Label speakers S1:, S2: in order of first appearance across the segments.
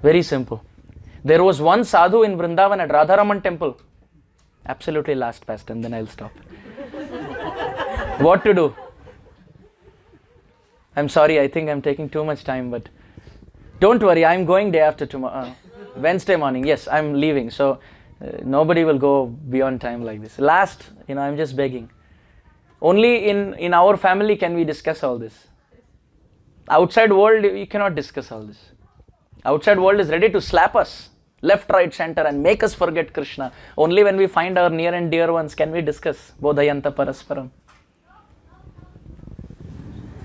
S1: Very simple. There was one sadhu in Vrindavan at Radharaman temple. Absolutely last past, and then I'll stop. What to do? I'm sorry, I think I'm taking too much time, but don't worry, I'm going day after tomorrow. Wednesday morning, yes, I'm leaving, so nobody will go beyond time like this. Last, I'm just begging. Only in our family can we discuss all this. Outside world, you cannot discuss all this. Outside world is ready to slap us, left, right, center, and make us forget Krishna. Only when we find our near and dear ones can we discuss Bodhayanta Parasparam.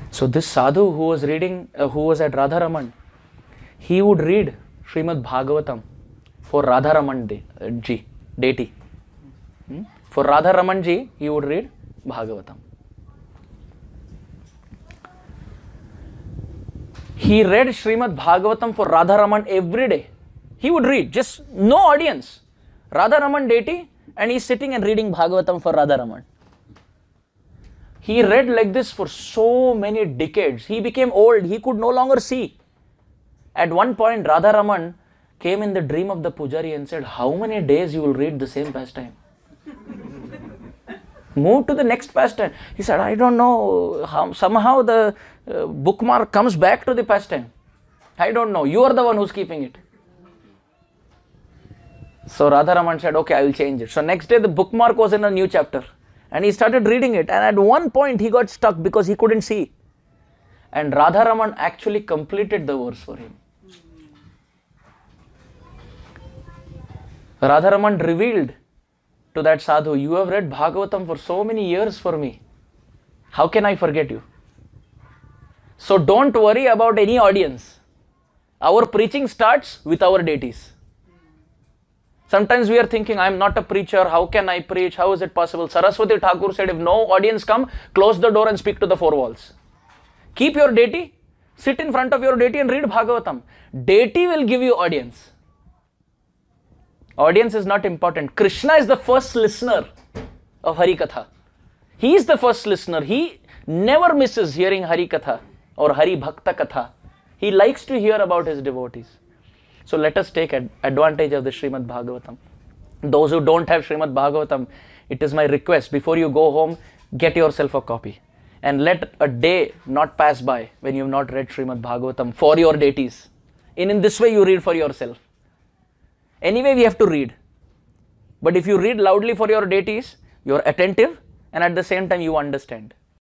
S1: So this sadhu who was reading, who was at Radharaman, he would read Srimad Bhagavatam for Radharaman ji, deity. For Radharaman ji, he would read Bhagavatam. He read Srimad Bhagavatam for Radharaman every day. He would read, just no audience. Radharaman deity, and he's sitting and reading Bhagavatam for Radharaman. He read like this for so many decades. He became old. He could no longer see. At one point, Radharaman came in the dream of the pujari and said, how many days you will read the same pastime? Move to the next pastime. He said, I don't know, somehow the bookmark comes back to the pastime. I don't know, you are the one who's keeping it. So Radharaman said, okay, I will change it. So next day the bookmark was in a new chapter and he started reading it, and at one point he got stuck because he couldn't see. And Radharaman actually completed the verse for him. Radharaman revealed to that sadhu, you have read Bhagavatam for so many years for me. How can I forget you? So don't worry about any audience. Our preaching starts with our deities. Sometimes we are thinking, I am not a preacher, how can I preach, how is it possible? Saraswati Thakur said, if no audience come, close the door and speak to the four walls. Keep your deity, sit in front of your deity and read Bhagavatam. Deity will give you audience. Audience is not important. Krishna is the first listener of Hari Katha. He is the first listener. He never misses hearing Hari Katha or Hari Bhakta Katha. He likes to hear about his devotees. So let us take advantage of the Srimad Bhagavatam. Those who don't have Srimad Bhagavatam, it is my request, before you go home, get yourself a copy. And let a day not pass by when you have not read Srimad Bhagavatam for your deities. In this way you read for yourself. Anyway, we have to read. But if you read loudly for your deities, you are attentive and at the same time you understand.